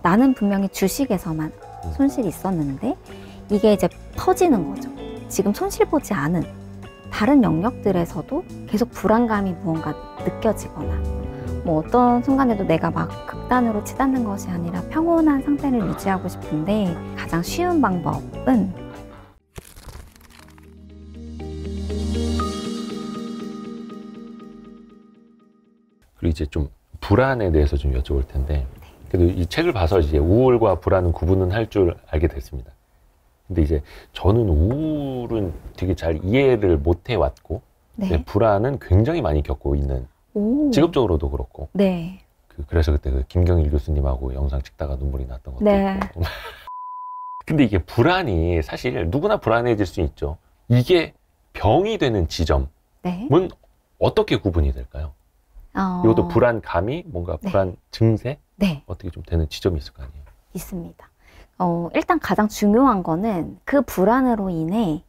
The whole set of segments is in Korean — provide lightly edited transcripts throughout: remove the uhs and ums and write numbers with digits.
나는 분명히 주식에서만 손실이 있었는데 이게 이제 퍼지는 거죠. 지금 손실 보지 않은 다른 영역들에서도 계속 불안감이 무언가 느껴지거나 뭐 어떤 순간에도 내가 막 극단으로 치닫는 것이 아니라 평온한 상태를 유지하고 싶은데 가장 쉬운 방법은 그리고 이제 좀 불안에 대해서 좀 여쭤볼 텐데 그래도 이 책을 봐서 이제 우울과 불안은 구분은 할 줄 알게 됐습니다. 근데 이제 저는 우울은 되게 잘 이해를 못 해왔고 네. 불안은 굉장히 많이 겪고 있는 직업적으로도 그렇고 네. 그래서 그때 그 김경일 교수님하고 영상 찍다가 눈물이 났던 것도 네. 있고 근데 이게 불안이 사실 누구나 불안해질 수 있죠. 이게 병이 되는 지점은 네. 어떻게 구분이 될까요? 이것도 불안감이 뭔가 네. 불안 증세? 네. 어떻게 좀 되는 지점이 있을 거 아니에요? 있습니다. 일단 가장 중요한 거는 그 불안으로 인해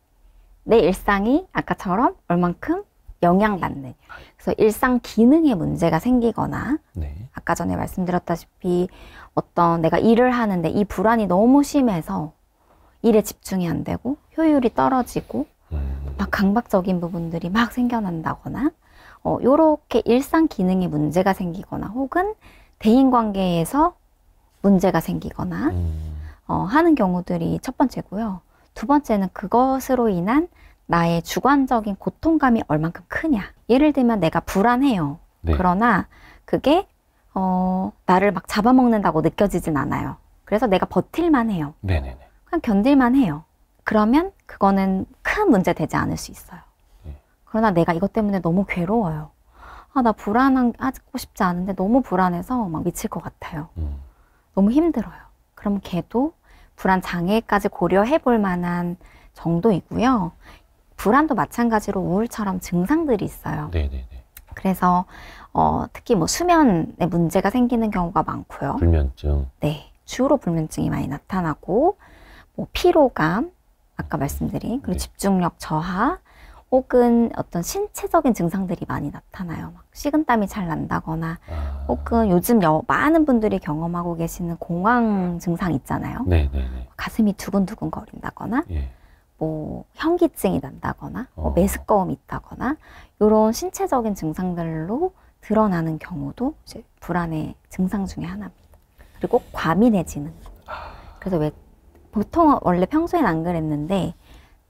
내 일상이 아까처럼 얼만큼 영향받는, 그래서 일상 기능에 문제가 생기거나 네. 아까 전에 말씀드렸다시피 어떤 내가 일을 하는데 이 불안이 너무 심해서 일에 집중이 안 되고 효율이 떨어지고 막 강박적인 부분들이 막 생겨난다거나 요렇게 일상 기능에 문제가 생기거나 혹은 대인관계에서 문제가 생기거나 하는 경우들이 첫 번째고요. 두 번째는 그것으로 인한 나의 주관적인 고통감이 얼만큼 크냐. 예를 들면 내가 불안해요. 네. 그러나 그게 나를 막 잡아먹는다고 느껴지진 않아요. 그래서 내가 버틸만 해요. 네네네. 그냥 견딜만 해요. 그러면 그거는 큰 문제 되지 않을 수 있어요. 그러나 내가 이것 때문에 너무 괴로워요. 나 불안하고 싶지 않은데 너무 불안해서 막 미칠 것 같아요. 너무 힘들어요. 그럼 걔도 불안 장애까지 고려해 볼 만한 정도이고요. 불안도 마찬가지로 우울처럼 증상들이 있어요. 네네네. 그래서 특히 뭐 수면에 문제가 생기는 경우가 많고요. 불면증. 네, 주로 불면증이 많이 나타나고 뭐 피로감, 아까 말씀드린 그리고 네. 집중력 저하 혹은 어떤 신체적인 증상들이 많이 나타나요. 막 식은땀이 잘 난다거나 혹은 요즘 많은 분들이 경험하고 계시는 공황 증상 있잖아요. 네네네. 가슴이 두근두근 거린다거나 예. 뭐 현기증이 난다거나 뭐 메스꺼움이 있다거나 이런 신체적인 증상들로 드러나는 경우도 이제 불안의 증상 중에 하나입니다. 그리고 과민해지는. 그래서 왜 보통 원래 평소엔 안 그랬는데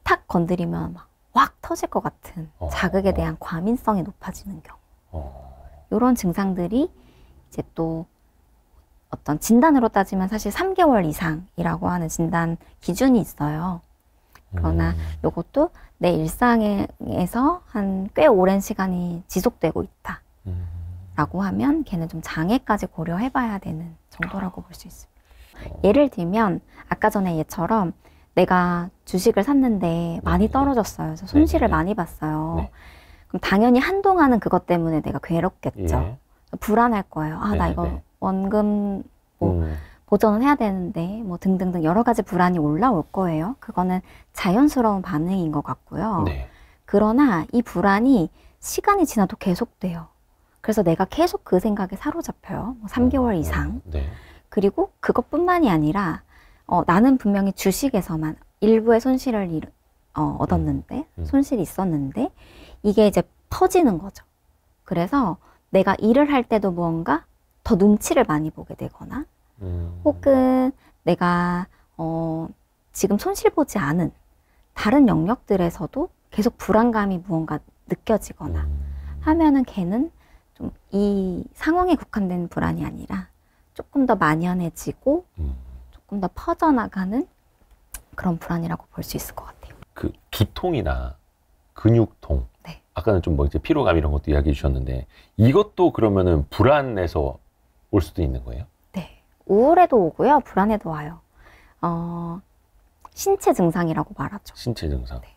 탁 건드리면 막 확 터질 것 같은 자극에 대한 과민성이 높아지는 경우. 이런 증상들이 이제 또 어떤 진단으로 따지면 사실 3개월 이상이라고 하는 진단 기준이 있어요. 그러나 이것도 내 일상에서 한 꽤 오랜 시간이 지속되고 있다 라고 하면 걔는 좀 장애까지 고려해 봐야 되는 정도라고 볼 수 있습니다. 예를 들면 아까 전에 얘처럼 내가 주식을 샀는데 많이 떨어졌어요. 그래서 손실을 많이 봤어요. 네. 그럼 당연히 한동안은 그것 때문에 내가 괴롭겠죠. 예. 불안할 거예요. 나 이거 원금 뭐 보전을 해야 되는데 뭐 등등등 여러 가지 불안이 올라올 거예요. 그거는 자연스러운 반응인 것 같고요. 네. 그러나 이 불안이 시간이 지나도 계속돼요. 그래서 내가 계속 그 생각에 사로잡혀요. 뭐 3개월 이상. 네. 그리고 그것뿐만이 아니라 나는 분명히 주식에서만 일부의 손실을 얻었는데 손실이 있었는데 이게 이제 퍼지는 거죠. 그래서 내가 일을 할 때도 무언가 더 눈치를 많이 보게 되거나 혹은 내가 지금 손실 보지 않은 다른 영역들에서도 계속 불안감이 무언가 느껴지거나 하면은 걔는 좀 이 상황에 국한된 불안이 아니라 조금 더 만연해지고 조금 더 퍼져나가는 그런 불안이라고 볼 수 있을 것 같아요. 그 두통이나 근육통, 네. 아까는 좀 뭐 이제 피로감 이런 것도 이야기해 주셨는데 이것도 그러면은 불안에서 올 수도 있는 거예요? 네. 우울에도 오고요. 불안에도 와요. 신체 증상이라고 말하죠. 신체 증상. 네.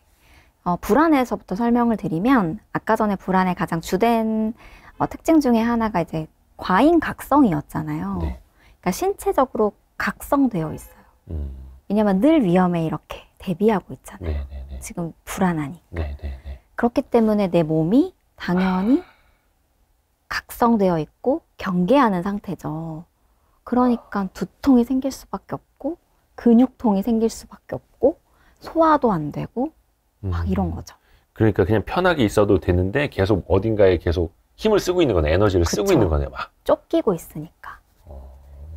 불안에서부터 설명을 드리면 아까 전에 불안의 가장 주된 특징 중에 하나가 이제 과잉 각성이었잖아요. 네. 그러니까 신체적으로 각성되어 있어요. 왜냐면 늘 위험에 이렇게 대비하고 있잖아요. 네네네. 지금 불안하니까. 네네네. 그렇기 때문에 내 몸이 당연히 각성되어 있고 경계하는 상태죠. 그러니까 두통이 생길 수밖에 없고 근육통이 생길 수밖에 없고 소화도 안 되고 막 이런 거죠. 그러니까 그냥 편하게 있어도 되는데 계속 어딘가에 계속 힘을 쓰고 있는 거네. 에너지를 쓰고 그쵸. 있는 거네. 막. 쫓기고 있으니까.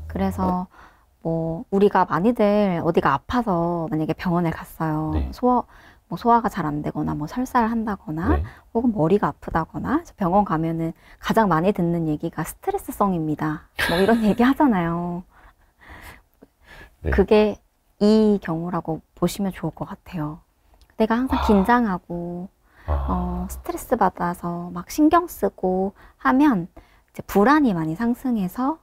그래서 뭐 우리가 많이들 어디가 아파서 만약에 병원에 갔어요. 네. 소화가 잘 안 되거나 뭐 설사를 한다거나 네. 혹은 머리가 아프다거나 병원 가면은 가장 많이 듣는 얘기가 스트레스성입니다. 뭐 이런 얘기 하잖아요. 네. 그게 이 경우라고 보시면 좋을 것 같아요. 내가 항상 긴장하고 스트레스 받아서 막 신경 쓰고 하면 이제 불안이 많이 상승해서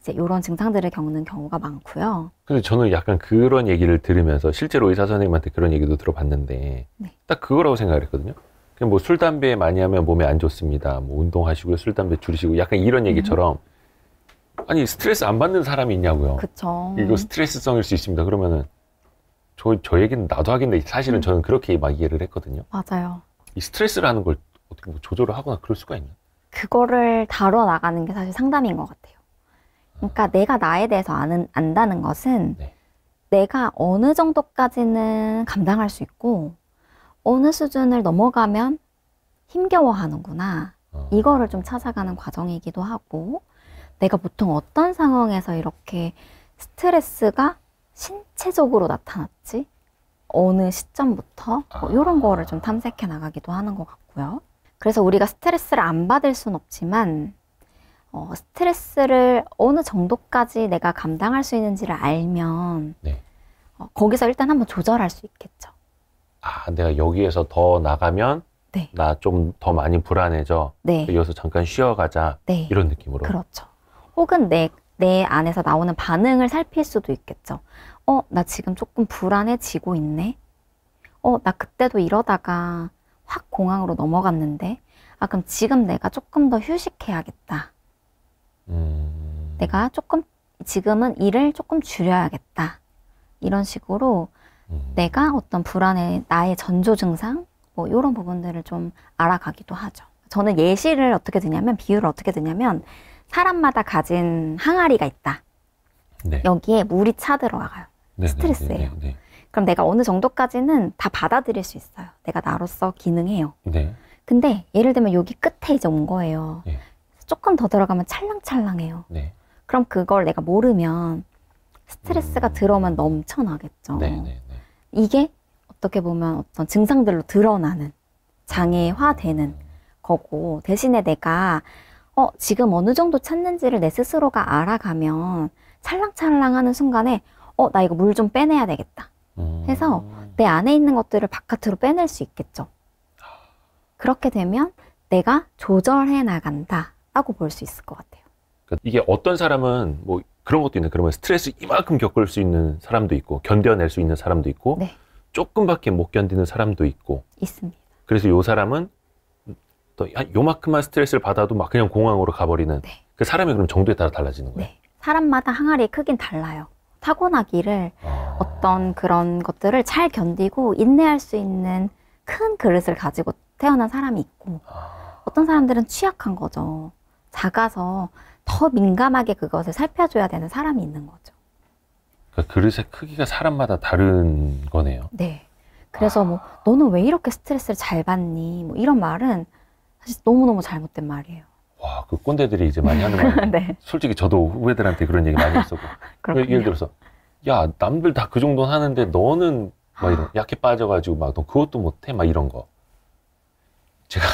이제 이런 증상들을 겪는 경우가 많고요. 근데 저는 약간 그런 얘기를 들으면서 실제로 의사 선생님한테 그런 얘기도 들어봤는데 네. 딱 그거라고 생각을 했거든요. 그냥 뭐 술, 담배 많이 하면 몸에 안 좋습니다. 뭐 운동하시고요. 술, 담배 줄이시고 약간 이런 얘기처럼 아니 스트레스 안 받는 사람이 있냐고요. 그쵸. 이거 스트레스성일 수 있습니다. 그러면은 저 얘기는 나도 하겠네. 사실은 저는 그렇게 막 이해를 했거든요. 맞아요. 이 스트레스라는 걸 어떻게 뭐 조절을 하거나 그럴 수가 있나? 그거를 다뤄 나가는 게 사실 상담인 것 같아요. 그러니까 내가 나에 대해서 안다는 것은 네. 내가 어느 정도까지는 감당할 수 있고 어느 수준을 넘어가면 힘겨워하는구나. 이거를 좀 찾아가는 과정이기도 하고 내가 보통 어떤 상황에서 이렇게 스트레스가 신체적으로 나타났지? 어느 시점부터 뭐 이런 거를 좀 탐색해 나가기도 하는 것 같고요. 그래서 우리가 스트레스를 안 받을 순 없지만 스트레스를 어느 정도까지 내가 감당할 수 있는지를 알면 네. 거기서 일단 한번 조절할 수 있겠죠. 아, 내가 여기에서 더 나가면 네. 나 좀 더 많이 불안해져. 네. 여기서 잠깐 쉬어가자. 네. 이런 느낌으로. 그렇죠. 혹은 내 안에서 나오는 반응을 살필 수도 있겠죠. 나 지금 조금 불안해지고 있네. 나 그때도 이러다가 확 공황으로 넘어갔는데. 그럼 지금 내가 조금 더 휴식해야겠다. 내가 지금은 일을 조금 줄여야겠다. 이런 식으로 내가 어떤 불안의 나의 전조 증상, 뭐 이런 부분들을 좀 알아가기도 하죠. 저는 예시를 어떻게 드냐면, 비유를 어떻게 드냐면, 사람마다 가진 항아리가 있다. 네. 여기에 물이 차 들어가요. 네, 스트레스예요. 네, 네, 그럼 내가 어느 정도까지는 다 받아들일 수 있어요. 내가 나로서 기능해요. 네. 근데 예를 들면 여기 끝에 이제 온 거예요. 네. 조금 더 들어가면 찰랑찰랑해요. 네. 그럼 그걸 내가 모르면 스트레스가 들어오면 넘쳐나겠죠. 네, 네, 네. 이게 어떻게 보면 어떤 증상들로 드러나는 장애화되는 거고, 대신에 내가 지금 어느 정도 찾는지를 내 스스로가 알아가면 찰랑찰랑하는 순간에 나 이거 물 좀 빼내야 되겠다 해서 내 안에 있는 것들을 바깥으로 빼낼 수 있겠죠. 그렇게 되면 내가 조절해 나간다 라고 볼 수 있을 것 같아요. 그러니까 이게 어떤 사람은 뭐 그런 것도 있는, 그러면 스트레스 이만큼 겪을 수 있는 사람도 있고 견뎌낼 수 있는 사람도 있고 네. 조금밖에 못 견디는 사람도 있고 있습니다. 그래서 요 사람은 또 요만큼만 스트레스를 받아도 막 그냥 공황으로 가버리는 네. 그 사람의 그럼 정도에 따라 달라지는 거예요. 네. 사람마다 항아리의 크긴 달라요. 타고나기를 어떤 그런 것들을 잘 견디고 인내할 수 있는 큰 그릇을 가지고 태어난 사람이 있고 어떤 사람들은 취약한 거죠. 작아서 더 민감하게 그것을 살펴줘야 되는 사람이 있는 거죠. 그러니까 그릇의 크기가 사람마다 다른 거네요. 네. 그래서 뭐 너는 왜 이렇게 스트레스를 잘 받니? 뭐 이런 말은 사실 너무너무 잘못된 말이에요. 와, 그 꼰대들이 이제 많이 하는 말이에요. 네. 솔직히 저도 후배들한테 그런 얘기 많이 했었고. 그렇군요. 예를 들어서 야, 남들 다 그 정도는 하는데 너는 막 이런 약해 빠져가지고 막 너 그것도 못해? 막 이런 거. 제가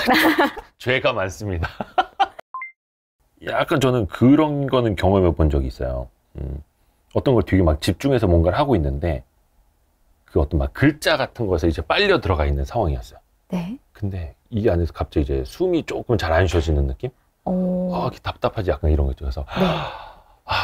죄가 많습니다. 약간 저는 그런 거는 경험해 본 적이 있어요. 어떤 걸 되게 막 집중해서 뭔가를 하고 있는데 그 어떤 막 글자 같은 것에 이제 빨려 들어가 있는 상황이었어요. 네. 근데 이 안에서 갑자기 이제 숨이 조금 잘 안 쉬어지는 느낌? 이렇게 답답하지 약간 이런 거 있죠. 그래서 네.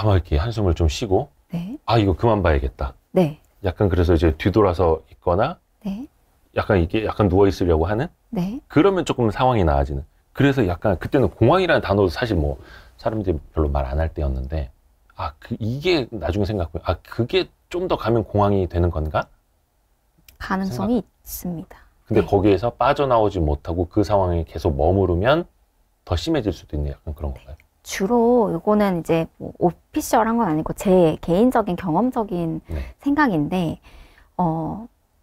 막 이렇게 한숨을 좀 쉬고 네. 이거 그만 봐야겠다. 네. 약간 그래서 이제 뒤돌아서 있거나 네. 약간 이게 약간 누워 있으려고 하는? 네. 그러면 조금 상황이 나아지는. 그래서 약간 그때는 공황이라는 단어도 사실 뭐 사람들이 별로 말 안 할 때였는데 이게 나중에 생각해보면 그게 좀 더 가면 공황이 되는 건가? 가능성이 있습니다. 근데 네. 거기에서 빠져나오지 못하고 그 상황에 계속 머무르면 더 심해질 수도 있는 약간 그런 건가요? 주로 이거는 이제 뭐 오피셜한 건 아니고 제 개인적인 경험적인 네. 생각인데,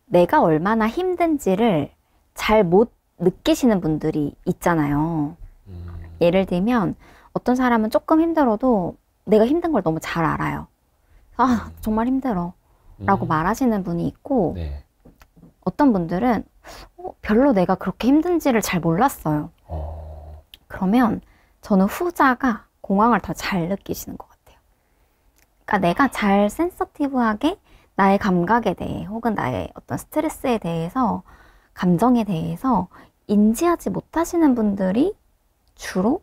내가 얼마나 힘든지를 잘 못 느끼시는 분들이 있잖아요. 예를 들면 어떤 사람은 조금 힘들어도 내가 힘든 걸 너무 잘 알아요. 아, 정말 힘들어 라고 말하시는 분이 있고, 네. 어떤 분들은 별로 내가 그렇게 힘든지를 잘 몰랐어요. 그러면 저는 후자가 공황을 더 잘 느끼시는 것 같아요. 그러니까 내가 잘 센서티브하게 나의 감각에 대해 혹은 나의 어떤 스트레스에 대해서, 감정에 대해서 인지하지 못하시는 분들이 주로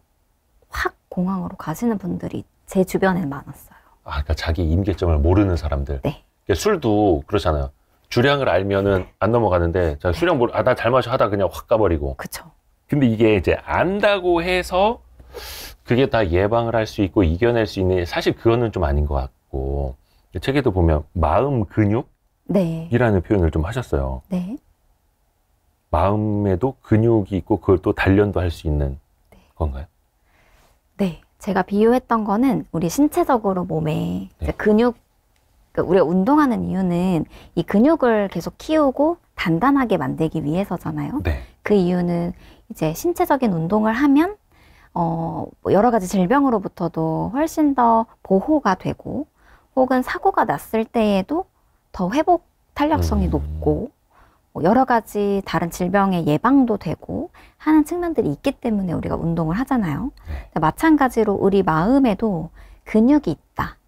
확 공황으로 가시는 분들이 제 주변에 많았어요. 아, 그러니까 자기 임계점을 모르는 사람들. 네. 그러니까 술도 그렇잖아요. 주량을 알면은 안 넘어가는데, 자, 수량 나 잘 마셔 하다 그냥 확 가버리고. 그쵸. 근데 이게 이제 안다고 해서 그게 다 예방을 할 수 있고 이겨낼 수 있는, 사실 그거는 좀 아닌 것 같고, 책에도 보면 마음 근육이라는 네. 표현을 좀 하셨어요. 네. 마음에도 근육이 있고 그걸 또 단련도 할 수 있는 건가요? 네. 제가 비유했던 거는 우리 신체적으로 몸에 이제 근육, 그러니까 우리가 운동하는 이유는 이 근육을 계속 키우고 단단하게 만들기 위해서잖아요. 네. 그 이유는 이제 신체적인 운동을 하면 뭐 여러 가지 질병으로부터도 훨씬 더 보호가 되고, 혹은 사고가 났을 때에도 더 회복 탄력성이 높고, 뭐 여러 가지 다른 질병의 예방도 되고 하는 측면들이 있기 때문에 우리가 운동을 하잖아요. 네. 마찬가지로 우리 마음에도 근육이 있다.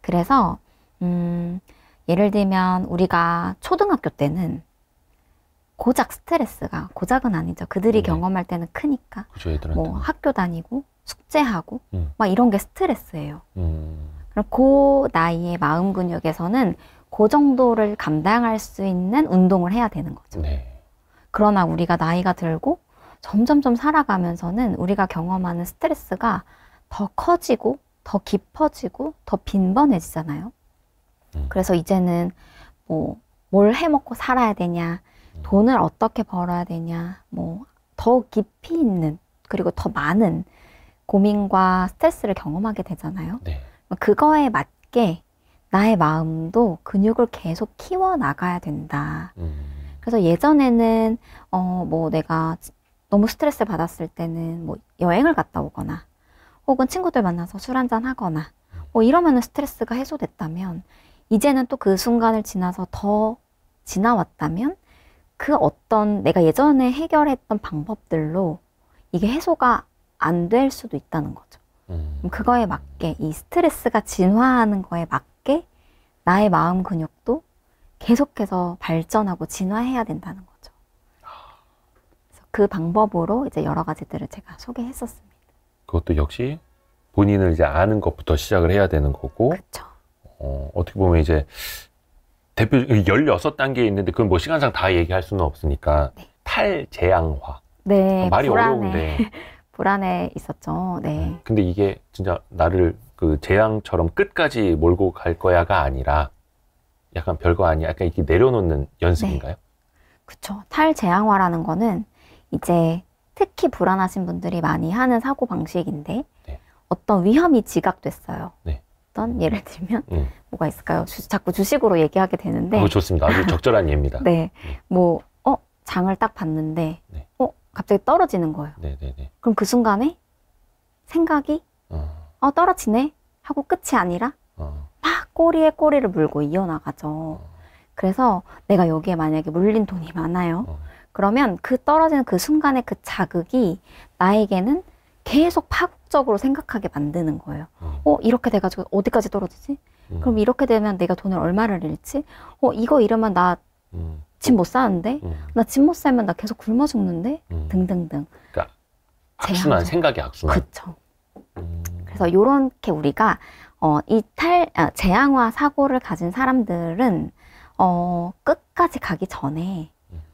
그래서 예를 들면 우리가 초등학교 때는 고작 스트레스가, 고작은 아니죠. 그들이 네. 경험할 때는 크니까. 그죠, 애들한테. 뭐 학교 다니고 숙제하고 막 이런 게 스트레스예요. 그럼 그 나이의 마음 근육에서는 그 정도를 감당할 수 있는 운동을 해야 되는 거죠. 네. 그러나 우리가 나이가 들고 점점점 살아가면서는 우리가 경험하는 스트레스가 더 커지고 더 깊어지고 더 빈번해지잖아요. 그래서 이제는 뭐 뭘 해먹고 살아야 되냐, 돈을 어떻게 벌어야 되냐, 뭐 더 깊이 있는, 그리고 더 많은 고민과 스트레스를 경험하게 되잖아요. 네. 그거에 맞게 나의 마음도 근육을 계속 키워나가야 된다. 그래서 예전에는 뭐 내가 너무 스트레스 받았을 때는 뭐 여행을 갔다 오거나 혹은 친구들 만나서 술 한잔 하거나 뭐 이러면은 스트레스가 해소됐다면, 이제는 또 그 순간을 지나서 더 지나왔다면 그 어떤 내가 예전에 해결했던 방법들로 이게 해소가 안 될 수도 있다는 거죠. 그거에 맞게, 이 스트레스가 진화하는 거에 맞게 나의 마음 근육도 계속해서 발전하고 진화해야 된다는 거죠. 그래서 그 방법으로 이제 여러 가지들을 제가 소개했었습니다. 그것도 역시 본인을 이제 아는 것부터 시작을 해야 되는 거고, 그렇죠. 어떻게 보면 이제 대표 16단계에 있는데 그건 뭐 시간상 다 얘기할 수는 없으니까 네. 탈재앙화. 네, 말이 불안에, 어려운데. 불안에 있었죠. 네. 근데 이게 진짜 나를 그 재앙처럼 끝까지 몰고 갈 거야가 아니라 약간 별거 아니야. 약간 이렇게 내려놓는 연습인가요? 그렇죠. 탈재앙화라는 거는 이제 특히 불안하신 분들이 많이 하는 사고 방식인데, 네. 어떤 위험이 지각됐어요. 네. 어떤 예를 들면 뭐가 있을까요? 자꾸 주식으로 얘기하게 되는데. 좋습니다. 아주 적절한 예입니다. 네. 뭐 장을 딱 봤는데 네. 갑자기 떨어지는 거예요. 네네네. 그럼 그 순간에 생각이 떨어지네 하고 끝이 아니라 막 꼬리에 꼬리를 물고 이어나가죠. 그래서 내가 여기에 만약에 물린 돈이 많아요. 그러면 그 떨어지는 그 순간의 그 자극이 나에게는 계속 파국적으로 생각하게 만드는 거예요. 이렇게 돼가지고 어디까지 떨어지지? 그럼 이렇게 되면 내가 돈을 얼마를 잃지? 이거 잃으면 나 집 못 사는데? 나 집 못 살면 나 계속 굶어 죽는데? 등등등. 그러니까 악순환, 생각의 악순환. 그렇죠. 그래서 이렇게 우리가 이 재앙화 사고를 가진 사람들은 끝까지 가기 전에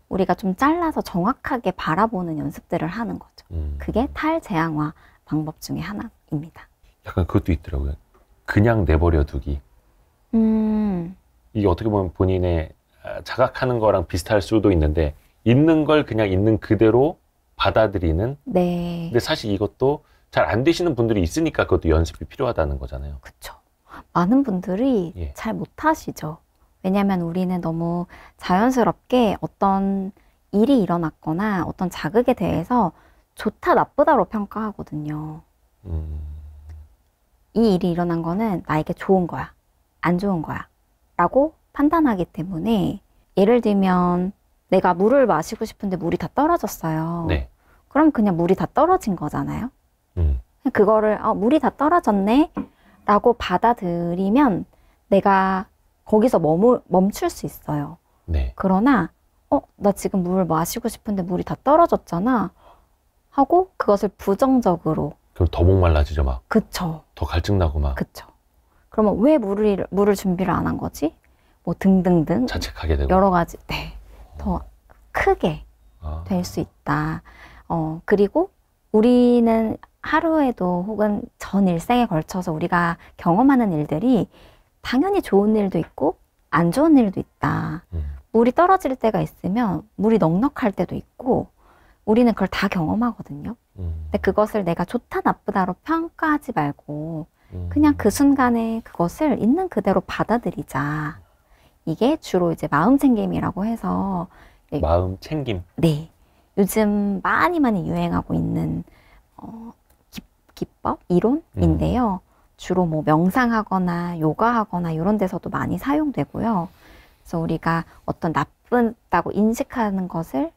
우리가 좀 잘라서 정확하게 바라보는 연습들을 하는 거죠. 그게 탈재앙화 방법 중에 하나입니다. 약간 그것도 있더라고요. 그냥 내버려 두기. 이게 어떻게 보면 본인의 자각하는 거랑 비슷할 수도 있는데, 있는 걸 그냥 있는 그대로 받아들이는. 네. 근데 사실 이것도 잘 안 되시는 분들이 있으니까 그것도 연습이 필요하다는 거잖아요. 그쵸. 많은 분들이 예. 잘 못하시죠. 왜냐하면 우리는 너무 자연스럽게 어떤 일이 일어났거나 어떤 자극에 대해서 좋다, 나쁘다로 평가하거든요. 이 일이 일어난 거는 나에게 좋은 거야, 안 좋은 거야 라고 판단하기 때문에 예를 들면 내가 물을 마시고 싶은데 물이 다 떨어졌어요. 네. 그럼 그냥 물이 다 떨어진 거잖아요. 음. 그거를 물이 다 떨어졌네 라고 받아들이면 내가 거기서 멈출 수 있어요. 네. 그러나 나 지금 물 마시고 싶은데 물이 다 떨어졌잖아 하고 그것을 부정적으로 그럼 더 목말라지죠, 막. 그쵸. 더 갈증나고 막. 그쵸. 그러면 왜 물을 준비를 안 한 거지? 뭐 등등등 자책하게 되고. 여러 가지 더 크게 될 수 있다. 그리고 우리는 하루에도 혹은 전 일생에 걸쳐서 우리가 경험하는 일들이 당연히 좋은 일도 있고 안 좋은 일도 있다. 물이 떨어질 때가 있으면 물이 넉넉할 때도 있고 우리는 그걸 다 경험하거든요. 근데 그것을 내가 좋다 나쁘다로 평가하지 말고 그냥 그 순간에 그것을 있는 그대로 받아들이자. 이게 주로 이제 마음 챙김이라고 해서 마음 챙김. 네. 요즘 많이 유행하고 있는 기법, 이론인데요. 주로 뭐 명상하거나 요가하거나 이런 데서도 많이 사용되고요. 그래서 우리가 어떤 나쁘다고 인식하는 것을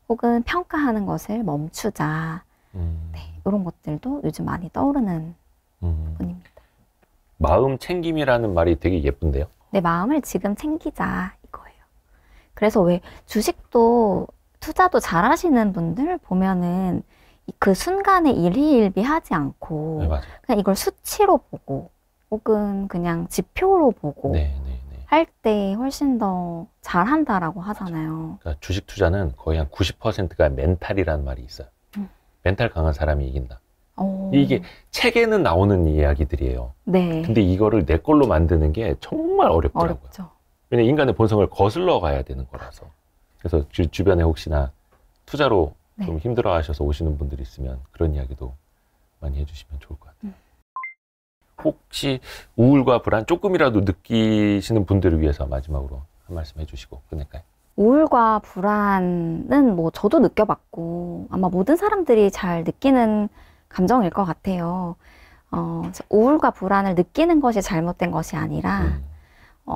혹은 평가하는 것을 멈추자. 네, 이런 것들도 요즘 많이 떠오르는 부분입니다. 마음 챙김이라는 말이 되게 예쁜데요. 내 마음을 지금 챙기자 이거예요. 그래서 왜 주식도 투자도 잘 하시는 분들 보면은 그 순간에 일희일비하지 않고 네, 맞아요. 그냥 이걸 수치로 보고 혹은 그냥 지표로 보고 네. 할 때 훨씬 더 잘한다라고 하잖아요. 그러니까 주식 투자는 거의 한 90%가 멘탈이라는 말이 있어요. 멘탈 강한 사람이 이긴다. 이게 책에는 나오는 이야기들이에요. 네. 근데 이거를 내 걸로 만드는 게 정말 어렵더라고요. 어렵죠. 왜냐면 인간의 본성을 거슬러 가야 되는 거라서. 그래서 주변에 혹시나 투자로 네. 좀 힘들어 하셔서 오시는 분들이 있으면 그런 이야기도 많이 해주시면 좋을 것 같아요. 혹시 우울과 불안 조금이라도 느끼시는 분들을 위해서 마지막으로 한 말씀 해주시고 끝낼까요? 우울과 불안은 뭐 저도 느껴봤고 아마 모든 사람들이 잘 느끼는 감정일 것 같아요. 우울과 불안을 느끼는 것이 잘못된 것이 아니라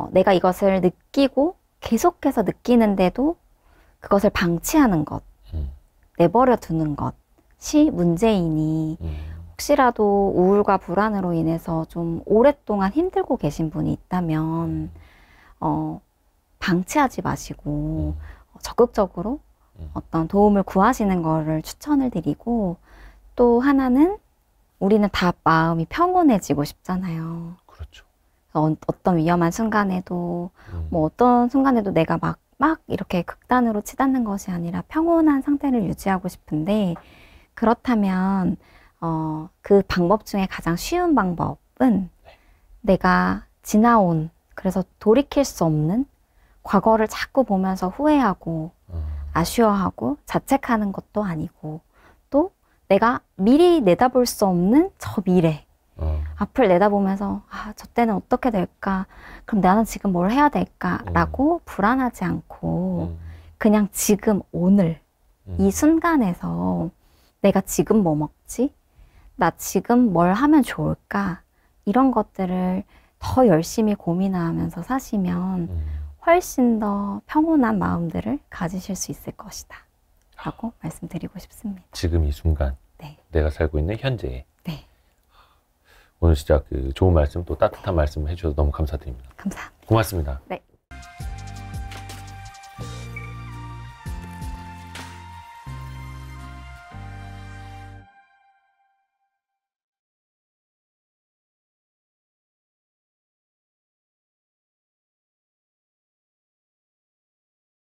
내가 이것을 느끼고 계속해서 느끼는데도 그것을 방치하는 것, 내버려 두는 것이 문제이니 혹시라도 우울과 불안으로 인해서 좀 오랫동안 힘들고 계신 분이 있다면 방치하지 마시고 적극적으로 어떤 도움을 구하시는 거를 추천을 드리고 또 하나는 우리는 다 마음이 평온해지고 싶잖아요. 그렇죠. 어떤 위험한 순간에도 뭐 어떤 순간에도 내가 막 이렇게 극단으로 치닫는 것이 아니라 평온한 상태를 유지하고 싶은데 그렇다면 그 방법 중에 가장 쉬운 방법은 내가 지나온 그래서 돌이킬 수 없는 과거를 자꾸 보면서 후회하고 아쉬워하고 자책하는 것도 아니고 또 내가 미리 내다볼 수 없는 저 미래 앞을 내다보면서 저 때는 어떻게 될까 그럼 나는 지금 뭘 해야 될까 라고 불안하지 않고 그냥 지금 오늘 이 순간에서 내가 지금 뭐 먹지? 나 지금 뭘 하면 좋을까? 이런 것들을 더 열심히 고민하면서 사시면 훨씬 더 평온한 마음들을 가지실 수 있을 것이다 라고 말씀드리고 싶습니다. 지금 이 순간 네. 내가 살고 있는 현재에 네. 오늘 진짜 그 좋은 말씀 또 따뜻한 말씀 해주셔서 너무 감사드립니다. 감사합니다. 고맙습니다. 네.